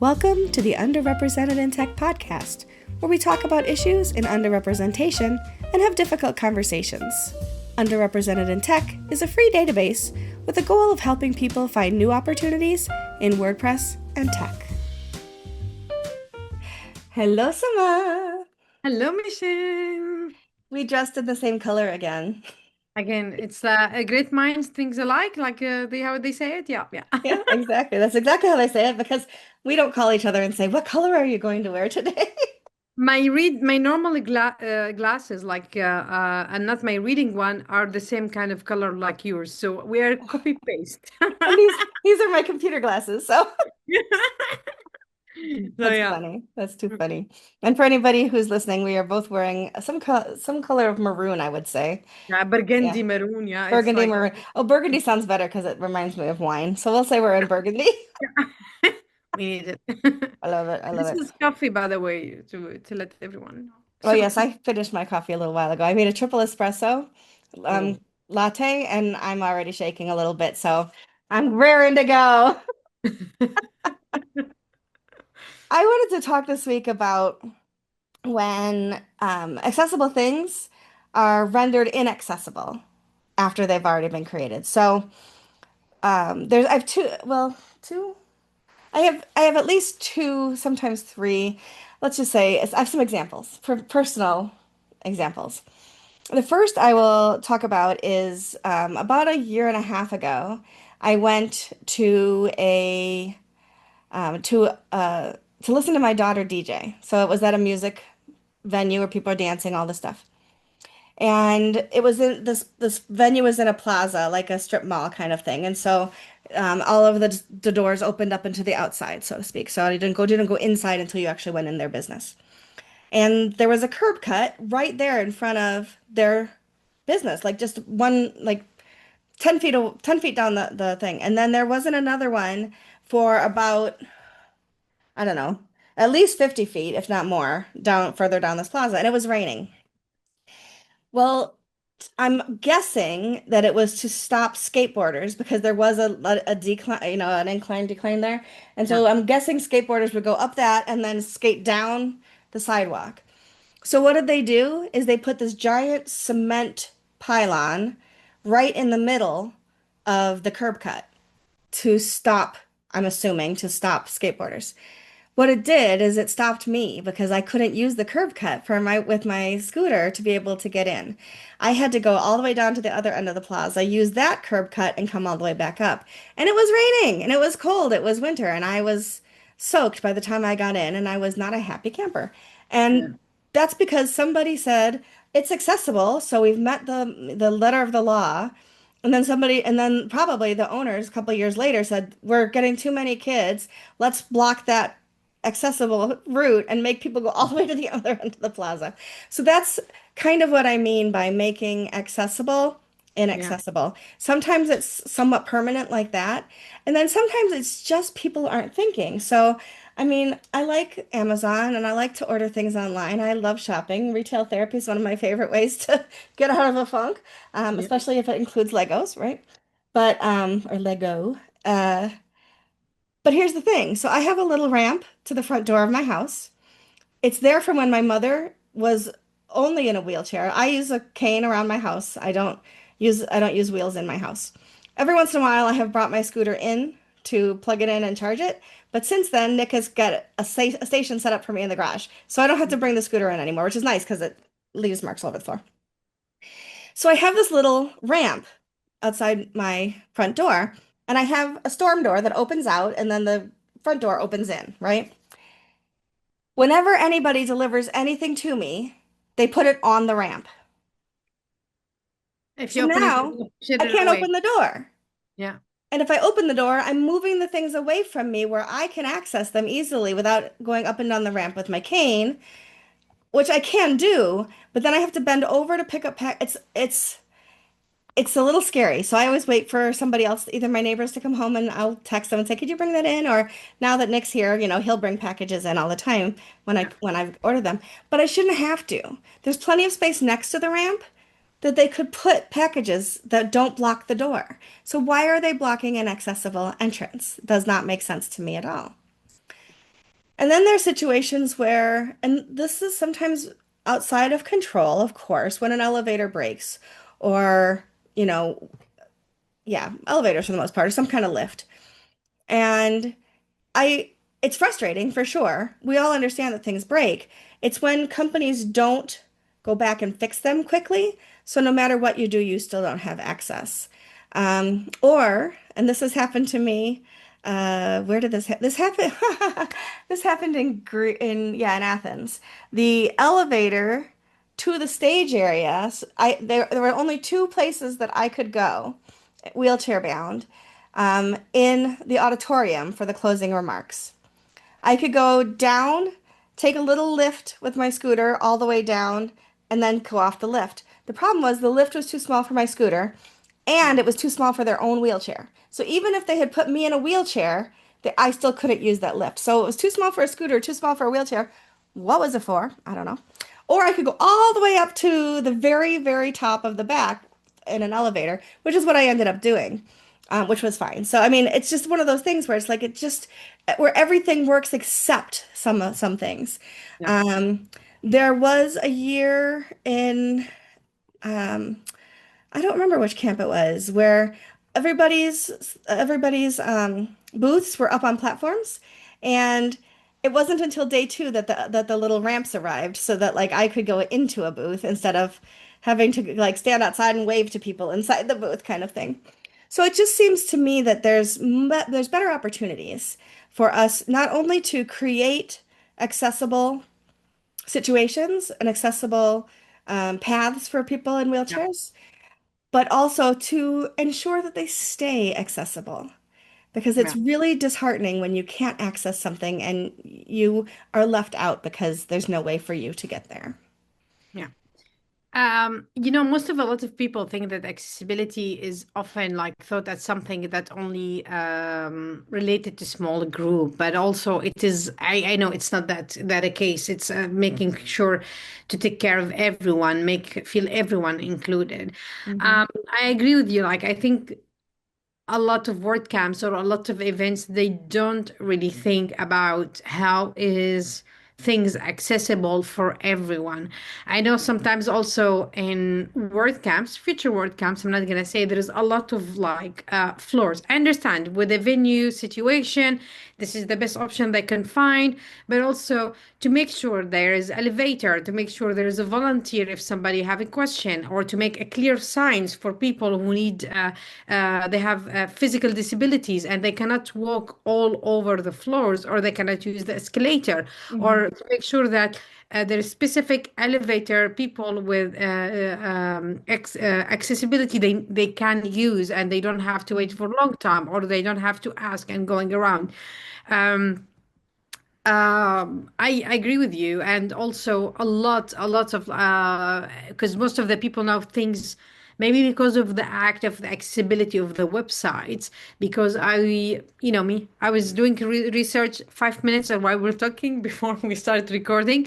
Welcome to the Underrepresented in Tech podcast, where we talk about issues in underrepresentation and have difficult conversations. Underrepresented in Tech is a free database with the goal of helping people find new opportunities in WordPress and tech. Hello, Samah! Hello, Michelle. We dressed in the same color again. Again, it's a great minds things alike, like how they say it. Yeah, yeah. Yeah, exactly. That's exactly how they say it because we don't call each other and say, "What color are you going to wear today?" My normal glasses, and not my reading one, are the same kind of color like yours. So we are copy paste. And these are my computer glasses, so So that's yeah, funny. That's too funny. And for anybody who's listening, we are both wearing some color of maroon, I would say. yeah, Yeah, burgundy maroon. Yeah, it's burgundy like maroon. Oh, burgundy sounds better because it reminds me of wine. So we'll say we're in burgundy. we need it. I love it. I love This it. is coffee, by the way, to let everyone know. Oh So, yes, I finished my coffee a little while ago. I made a triple espresso oh. latte, and I'm already shaking a little bit, so I'm raring to go. I wanted to talk this week about when accessible things are rendered inaccessible after they've already been created. So I have two. I have at least two, sometimes three. Let's just say I have some examples for personal examples. The first I will talk about is about a year and a half ago. I went um, to uh, to listen to my daughter DJ. So it was at a music venue where people are dancing, all this stuff. And it was in this venue was in a plaza, like a strip mall kind of thing. And so all of the doors opened up into the outside, so to speak. So you didn't go inside until you actually went in their business. And there was a curb cut right there in front of their business, like just one, like 10 feet down the thing. And then there wasn't another one for about, I don't know, at least 50 feet, if not more, down further down this plaza. And it was raining. Well, I'm guessing that it was to stop skateboarders because there was a decline, an incline decline there. And Yeah. so I'm guessing skateboarders would go up that and then skate down the sidewalk. So what did they do is they put this giant cement pylon right in the middle of the curb cut to stop, I'm assuming, to stop skateboarders. What it did is it stopped me because I couldn't use the curb cut for my with my scooter to be able to get in. I had to go all the way down to the other end of the plaza, use that curb cut and come all the way back up. And it was raining and it was cold. It was winter and I was soaked by the time I got in and I was not a happy camper. Yeah. And that's because somebody said it's accessible, so we've met the letter of the law. And then probably the owners a couple of years later said, we're getting too many kids. Let's block that accessible route and make people go all the way to the other end of the plaza. So that's kind of what I mean by making accessible Yeah. inaccessible. Sometimes it's somewhat permanent like that, and then sometimes it's just people aren't thinking. So, I mean, I like Amazon and I like to order things online. I love shopping. Retail therapy is one of my favorite ways to get out of a funk, Yeah. especially if it includes Legos, right? Or Lego. But here's the thing. So I have a little ramp to the front door of my house. It's there from when my mother was only in a wheelchair. I use a cane around my house. I don't use wheels in my house. Every once in a while I have brought my scooter in to plug it in and charge it. But since then, Nick has got a station set up for me in the garage. So I don't have to bring the scooter in anymore, which is nice because it leaves marks all over the floor. So I have this little ramp outside my front door, and I have a storm door that opens out, and then the front door opens in, right? Whenever anybody delivers anything to me, they put it on the ramp. If So you open it, now you push I it can't away. open the door. Yeah. And if I open the door, I'm moving the things away from me where I can access them easily without going up and down the ramp with my cane, which I can do, but then I have to bend over to pick up pack. It's a little scary. So I always wait for somebody else, either my neighbors to come home and I'll text them and say, "Could you bring that in?" Or now that Nick's here, he'll bring packages in all the time Yeah. when I order them. But I shouldn't have to. There's plenty of space next to the ramp that they could put packages that don't block the door. So why are they blocking an accessible entrance? Does not make sense to me at all. And then there's situations where, and this is sometimes outside of control, of course, when an elevator breaks or, you know, yeah, elevators for the most part, or some kind of lift. And I, it's frustrating for sure. We all understand that things break. It's when companies don't go back and fix them quickly. So no matter what you do, you still don't have access. And this has happened to me. Where did this happen? This happened in Athens. The elevator to the stage area. There were only two places that I could go, wheelchair bound, in the auditorium for the closing remarks. I could go down, take a little lift with my scooter all the way down, and then go off the lift. The problem was the lift was too small for my scooter, Yeah, and it was too small for their own wheelchair. So even if they had put me in a wheelchair, I still couldn't use that lift. So it was too small for a scooter, too small for a wheelchair. What was it for? I don't know. Or I could go all the way up to the very, very top of the back in an elevator, which is what I ended up doing, which was fine. So I mean, it's just one of those things where it's like it just where everything works except some things. yeah, Um, there was a year in um, I don't remember which camp it was, where everybody's booths were up on platforms, and it wasn't until day two that the little ramps arrived, so that like I could go into a booth instead of having to like stand outside and wave to people inside the booth, kind of thing. So it just seems to me that there's better opportunities for us not only to create accessible situations and accessible paths for people in yeah, wheelchairs, but also to ensure that they stay accessible. Because it's yeah, really disheartening when you can't access something and you are left out because there's no way for you to get there. yeah. Most of a lot of people think that accessibility is often like thought as something that only related to small group, but also it is. I know it's not that a case. It's making sure to take care of everyone, make feel everyone included. Hmm. I agree with you. Like I think a lot of word camps or a lot of events, they don't really think about how is things accessible for everyone. I know sometimes also in word camps, future word camps, I'm not gonna say there is a lot of like floors. I understand with the venue situation, this is the best option they can find, but also to make sure there is elevator, to make sure there is a volunteer if somebody have a question, or to make a clear signs for people who need they have physical disabilities and they cannot walk all over the floors, or they cannot use the escalator, Hmm. or to make sure that there is specific elevator people with accessibility they can use, and they don't have to wait for a long time, or they don't have to ask and going around. um, I agree with you, and also a lot of because most of the people now things maybe because of the act of the accessibility of the websites. Because me, I was doing research 5 minutes while we're talking before we started recording.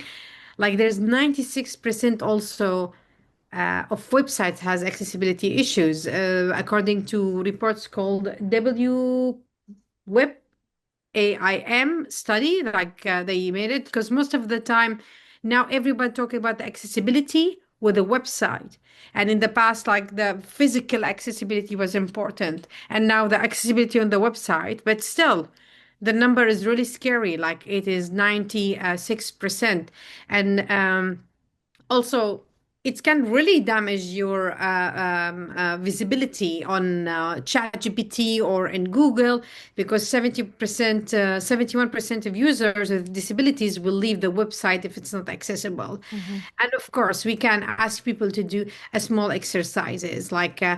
Like there's 96% also of websites has accessibility issues, according to reports called W Web AIM study, like they made it, because most of the time now everybody talking about the accessibility with a website. And in the past, like the physical accessibility was important, and now the accessibility on the website, but still the number is really scary. Like it is 96%. And also it can really damage your visibility on ChatGPT or in Google, because 70%, 71% of users with disabilities will leave the website if it's not accessible. Hmm. And of course, we can ask people to do a small exercises like we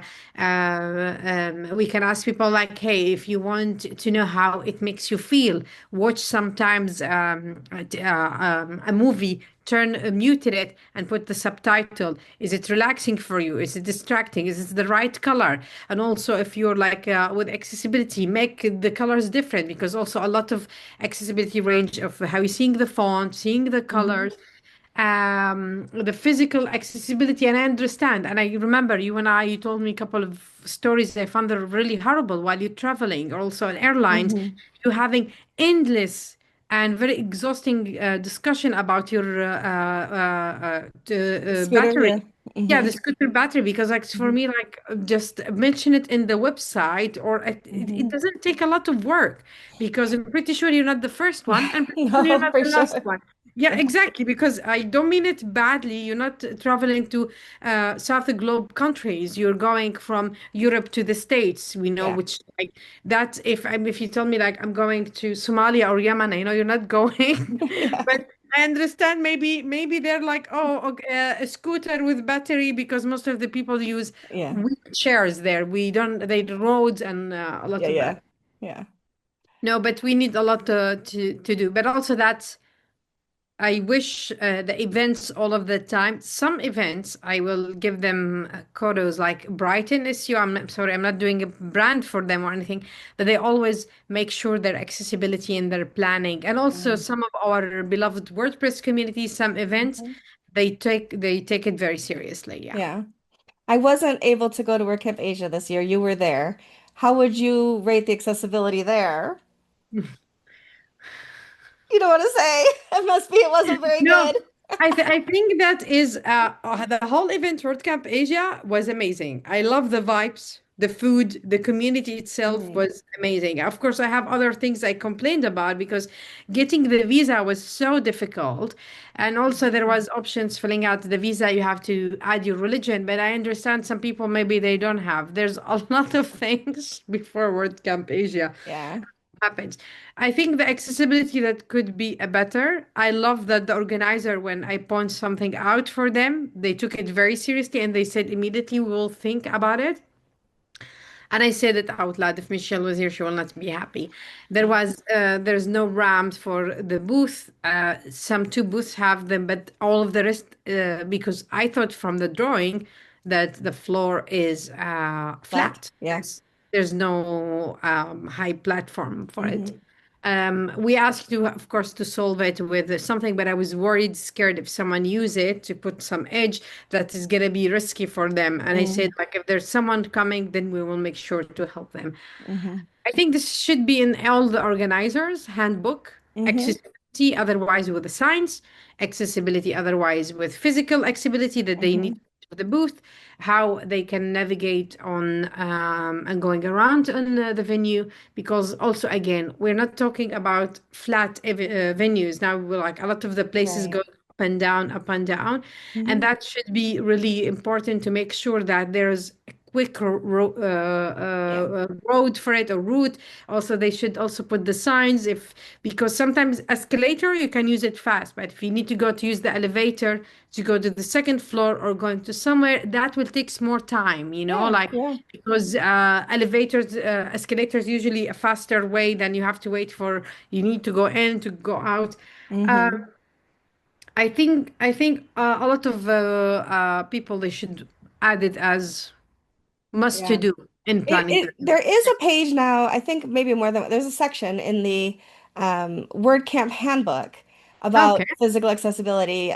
can ask people like, hey, if you want to know how it makes you feel, watch sometimes a movie, turn muted it and put the subtitle. Is it relaxing for you? Is it distracting? Is it the right color? And also if you're like with accessibility, make the colors different, because also a lot of accessibility range of how you're seeing the font, seeing the Hmm. colors, the physical accessibility. And I understand, and I remember you and I, you told me a couple of stories I found that are really horrible while you're traveling, or also on airlines, Hmm. you having endless and very exhausting discussion about your Scooter, battery. yeah. Yeah, Hmm. the scooter battery, because like for Hmm. me, like just mention it in the website, or it Hmm. doesn't take a lot of work, because I'm pretty sure you're not the first one, and pretty sure you're No, not for the last sure. one. Yeah, exactly. Because I don't mean it badly. You're not traveling to South Globe countries. You're going from Europe to the States. We know Yeah. which like that. If you tell me like I'm going to Somalia or Yemen, I know you're not going, Yeah. but I understand maybe they're like, oh, okay, a scooter with battery, because most of the people use Yeah. wheelchairs there. We don't they roads and a Yeah. lot of that. Yeah. Yeah. No, but we need a lot to do. But also that I wish the events all of the time. Some events I will give them kudos, like Brighton issue. Sorry, I'm not doing a brand for them or anything, but they always make sure their accessibility in their planning. And also Mm. some of our beloved WordPress communities, some events, Mhm. they take it very seriously. Yeah. Yeah. I wasn't able to go to WordCamp Asia this year. You were there. How would you rate the accessibility there? You don't want to say. It must be it wasn't very No, good. I think that is the whole event. WordCamp Asia was amazing. I love the vibes, the food, the community itself Mm. was amazing. Of course, I have other things I complained about, because getting the visa was so difficult, and also there was options filling out the visa. You have to add your religion, but I understand some people maybe they don't have. There's a lot of things before WordCamp Asia Yeah. happens. I think the accessibility that could be a better. I love that the organizer, when I point something out for them, they took it very seriously and they said immediately we will think about it. And I said it out loud. If Michelle was here, she will not be happy. There's no ramps for the booth. Some two booths have them, but all of the rest, because I thought from the drawing that the floor is Flat. flat. Yeah. There's no high platform for it. Hmm. We asked you, of course, to solve it with something, but I was worried, scared if someone use it to put some edge, that is going to be risky for them. And I said, Hmm. like, if there's someone coming, then we will make sure to help them. Hmm. I think this should be in all the organizers' handbook. Hmm. Accessibility, otherwise with the signs. Accessibility, otherwise with physical accessibility that they need Hmm. to the booth. How they can navigate on and going around on the venue. Because also, again, we're not talking about flat venues now. We're like a lot of the places Right. go up and down, and Hmm. that should be really important to make sure that there's quick Yeah. road for it, or route. Also, they should also put the signs, if because sometimes escalator you can use it fast, but if you need to go to use the elevator to go to the second floor or going to somewhere, that will take more time, Yeah. like Yeah. because escalators usually a faster way than you have to wait for. You need to go in to go out. Uh, Hmm. I think a lot of people they should add it as must to Yeah. do in planning their There event. is a page now, I think maybe more than there's a section in the WordCamp handbook about Okay. physical accessibility.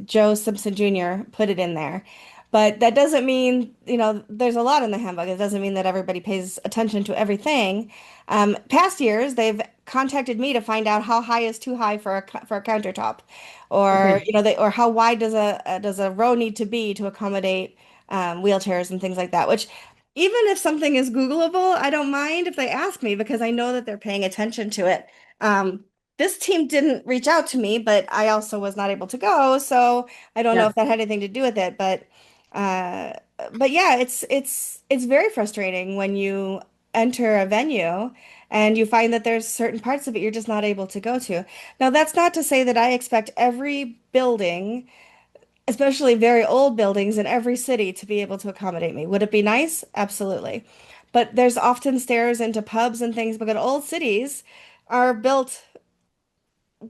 Joe Simpson Jr. put it in there. But that doesn't mean, there's a lot in the handbook. It doesn't mean that everybody pays attention to everything. Past years, they've contacted me to find out how high is too high for for a countertop, or Okay. or how wide does a row need to be to accommodate wheelchairs and things like that. Which even if something is Googleable, I don't mind if they ask me because I know that they're paying attention to it. Um, this team didn't reach out to me, but I also was not able to go, so I don't know Yeah. if that had anything to do with it. Uh, but yeah, it's very frustrating when you enter a venue and you find that there's certain parts of it you're just not able to go to. Now, that's not to say that I expect every building, especially very old buildings in every city, to be able to accommodate me. Would it be nice? Absolutely. But there's often stairs into pubs and things because old cities are built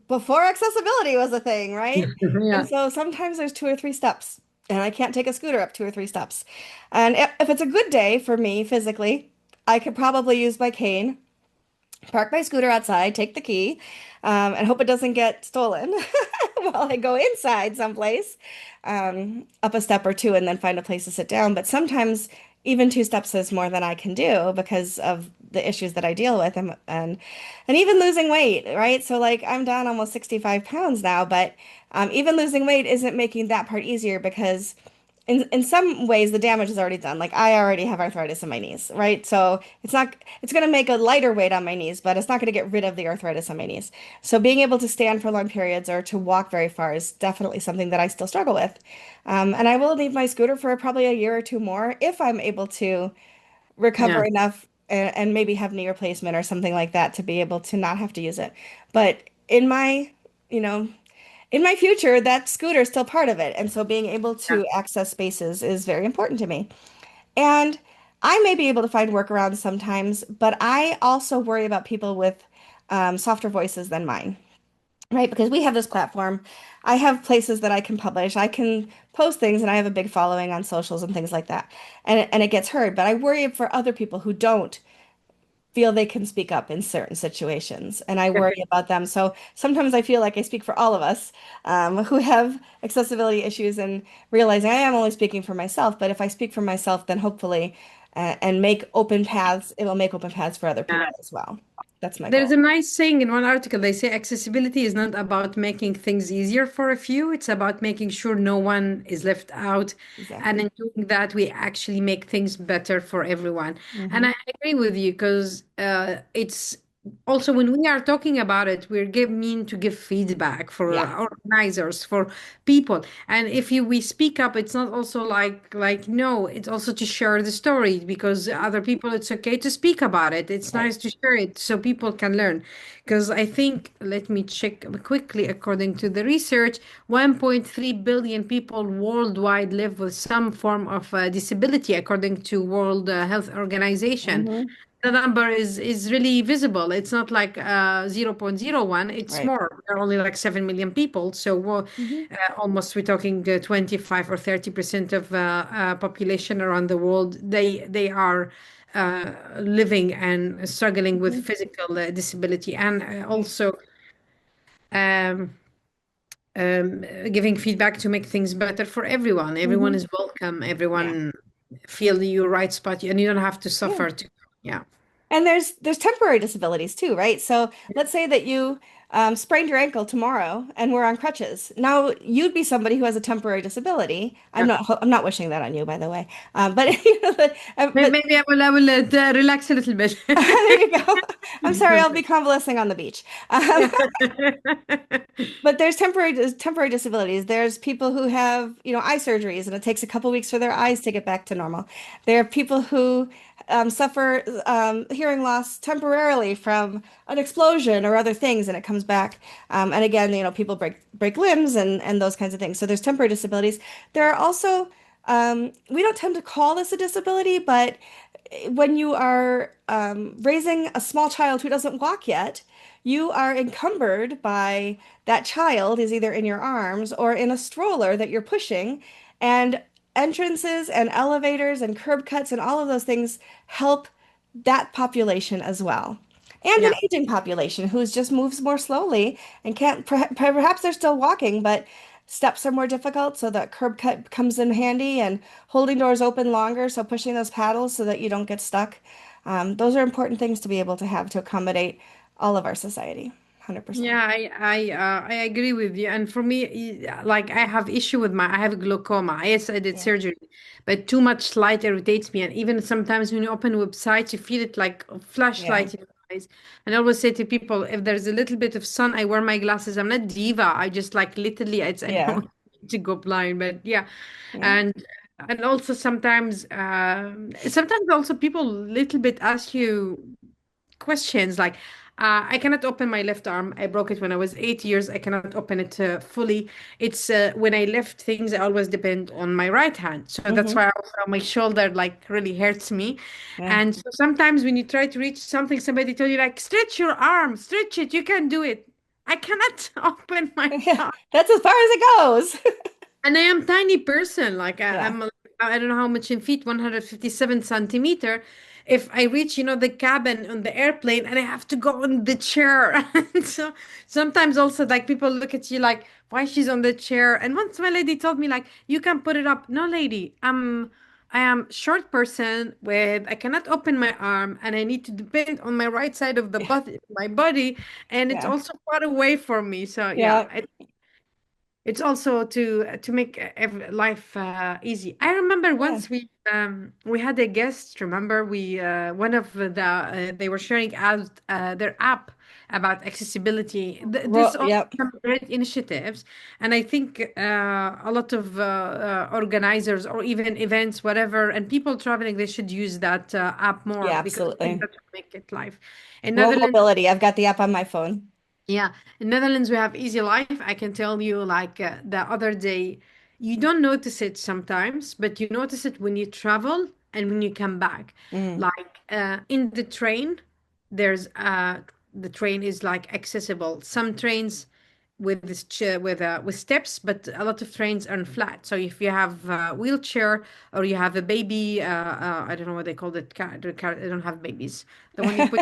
before accessibility was a thing, right? And Yeah. so sometimes there's two or three steps, and I can't take a scooter up two or three steps. And if it's a good day for me physically, I could probably use my cane, park my scooter outside, take the key, and hope it doesn't get stolen while I go inside someplace, up a step or two, and then find a place to sit down. But sometimes even two steps is more than I can do because of the issues that I deal with, and even losing weight, right? So like I'm down almost 65 pounds now, but even losing weight isn't making that part easier because in some ways the damage is already done. Like I already have arthritis in my knees, right? So it's going to make a lighter weight on my knees, but it's not going to get rid of the arthritis on my knees. So being able to stand for long periods or to walk very far is definitely something that I still struggle with. And I will need my scooter for probably a year or two more if I'm able to recover Yeah. enough and maybe have knee replacement or something like that to be able to not have to use it. But in my, you know, in my future, that scooter is still part of it. And so being able Yeah. to access spaces is very important to me. And I may be able to find workarounds sometimes, but I also worry about people with softer voices than mine, right? Because we have this platform. I have places that I can publish. I can post things, and I have a big following on socials and things like that. And it gets heard. But I worry for other people who don't feel they can speak up in certain situations, and I worry about them. So sometimes I feel like I speak for all of us who have accessibility issues, and realizing I am only speaking for myself. But if I speak for myself, then hopefully, and make open paths, it will make open paths for other Yeah. people as well. That's my There's goal. a nice saying in one article. They say accessibility is not about making things easier for a few. It's about making sure no one is left out. And Exactly. in doing that, we actually make things better for everyone. And Hmm. I agree with you because it's also when we are talking about it, mean to give feedback for Yeah. organizers, for people. And if we speak up, it's not also like no, it's also to share the story because other people, it's okay to speak about it. It's Right. nice to share it so people can learn. Because I think, let me check quickly, according to the research, 1.3 billion people worldwide live with some form of disability, according to World Health Organization. Hmm. The number is really visible. It's not like 0.01, it's Right. more. There are only like 7 million people. So Hmm. almost we're talking 25 or 30% of population around the world. They are living and struggling with Hmm. physical disability and Yeah. also um, giving feedback to make things better for everyone. Everyone Hmm. is welcome. Yeah. Everyone feel your right spot and you don't have to Yeah. suffer to, yeah. And there's temporary disabilities too, right? So let's say that you sprained your ankle tomorrow and we're on crutches. Now you'd be somebody who has a temporary disability. Yeah. I'm not wishing that on you, by the way. But you know, but Maybe I will relax a little bit. there you go. I'm sorry, I'll be convalescing on the beach. Yeah. But there's temporary disabilities. There's people who have, eye surgeries, and it takes a couple weeks for their eyes to get back to normal. There are people who suffer hearing loss temporarily from an explosion or other things, and it comes back. And again, people break limbs and those kinds of things. So there's temporary disabilities. There are also we don't tend to call this a disability, but when you are raising a small child who doesn't walk yet, you are encumbered by that child is either in your arms or in a stroller that you're pushing, and entrances and elevators and curb cuts and all of those things help that population as well. And an Yeah. aging population who just moves more slowly and can't, perhaps they're still walking, but steps are more difficult, so that curb cut comes in handy, and holding doors open longer, so pushing those paddles so that you don't get stuck. Those are important things to be able to have to accommodate all of our society. 100%. Yeah, I agree with you. And for me, like I have issue with I have glaucoma. Yes, I did Yeah. surgery, but too much light irritates me. And even sometimes when you open websites, you feel it like a Yeah. flashlight in your eyes. And I always say to people, if there's a little bit of sun, I wear my glasses. I'm not diva. I just like literally, it's I Yeah. don't need to go blind, but yeah, Yeah. and also sometimes also people little bit ask you questions like I cannot open my left arm. I broke it when I was 8 years. I cannot open it fully. It's when I lift things, I always depend on my right hand. So that's Hmm. why also my shoulder like really hurts me. Yeah. And so sometimes when you try to reach something, somebody tell you like, stretch your arm, stretch it. You can do it. I cannot open my Yeah. arm. That's as far as it goes. And I am tiny person. Like Yeah. I don't know how much in feet, 157 centimeter. If I reach, the cabin on the airplane and I have to go on the chair. And so sometimes also like people look at you like, why she's on the chair? And once my lady told me like, you can put it up. No, lady, I am short person with I cannot open my arm and I need to depend on my right side of the body, my body, and it's Yeah. also far away from me. So Yeah. yeah, it's also to make life easy. I remember Yeah. once we had a guest. Remember we one of they were sharing out their app about accessibility. There's also Yep. some great initiatives, and I think a lot of organizers or even events, whatever, and people traveling, they should use that app more Yeah, because I think absolutely. that will make it life. In World Netherlands, mobility. I've got the app on my phone. yeah, in Netherlands we have easy life. I can tell you, like the other day, you don't notice it sometimes, but you notice it when you travel and when you come back. Mm. Like in the train, there's the train is like accessible. Some trains with with steps, but a lot of trains are flat. So if you have a wheelchair or you have a baby, I don't know what they call it. They don't have babies. The one you put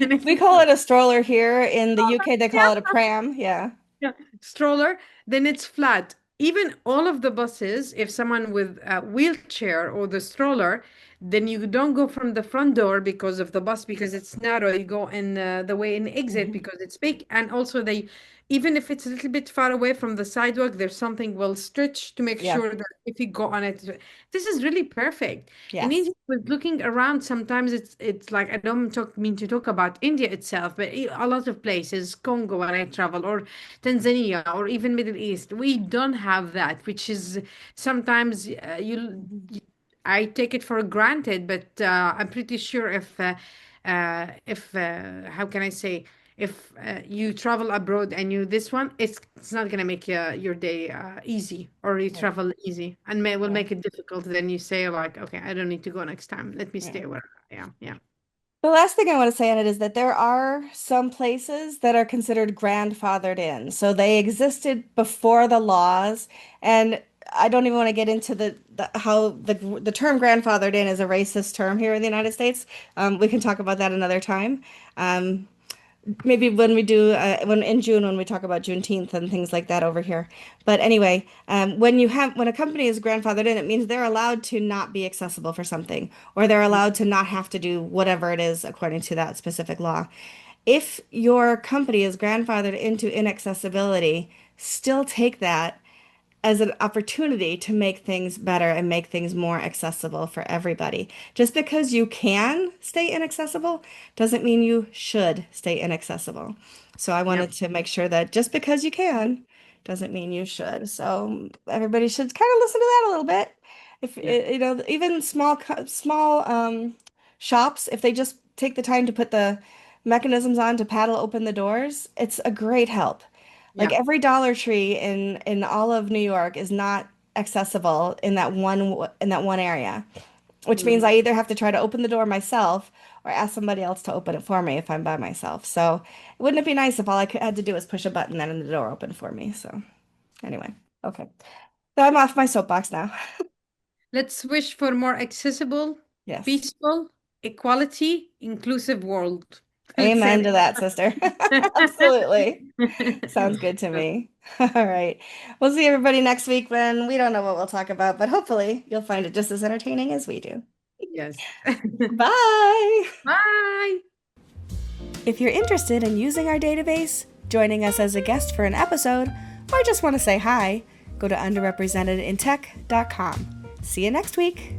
in We it. call it a stroller here. In the UK, they call it a pram. Yeah. Yeah, stroller, then it's flat. Even all of the buses, if someone with a wheelchair or the stroller, then you don't go from the front door because of the bus because it's narrow. You go in the way in exit Hmm. because it's big. And also they, even if it's a little bit far away from the sidewalk, there's something well stretched to make Yeah. sure that if you go on it, this is really perfect. In Yes. India, with looking around, sometimes it's like I don't mean to talk about India itself, but a lot of places, Congo when I travel, or Tanzania or even Middle East, we don't have that, which is sometimes I take it for granted, but I'm pretty sure if how can I say, if you travel abroad and you this one, it's not gonna make your day easy or you Right. travel easy and will Yeah. make it difficult. Then you say like, okay, I don't need to go next time. Let me Yeah. stay where I am. Yeah, The last thing I want to say on it is that there are some places that are considered grandfathered in. So they existed before the laws, and I don't even want to get into the how the term grandfathered in is a racist term here in the United States. We can talk about that another time. Um, Maybe when we do when in June when we talk about Juneteenth and things like that over here. But anyway, when a company is grandfathered in, it means they're allowed to not be accessible for something, or they're allowed to not have to do whatever it is according to that specific law. If your company is grandfathered into inaccessibility, still take that as an opportunity to make things better and make things more accessible for everybody. Just because you can stay inaccessible doesn't mean you should stay inaccessible. So I yeah, wanted to make sure that just because you can doesn't mean you should. So everybody should kind of listen to that a little bit. If yeah, you know, even small shops, if they just take the time to put the mechanisms on to paddle open the doors, it's a great help. Like yeah. every Dollar Tree in all of New York is not accessible in that one area, which means Mm. I either have to try to open the door myself or ask somebody else to open it for me if I'm by myself. So, wouldn't it be nice if all had to do was push a button and the door opened for me? So, anyway, okay. So I'm off my soapbox now. Let's wish for more accessible, Yes. peaceful, equality, inclusive world. Let's say Amen to that, sister. Absolutely. that. Sounds good to me. All right. We'll see everybody next week when we don't know what we'll talk about, but hopefully you'll find it just as entertaining as we do. Yes. Bye. Bye. If you're interested in using our database, joining us as a guest for an episode, or just want to say hi, go to underrepresentedintech.com. See you next week.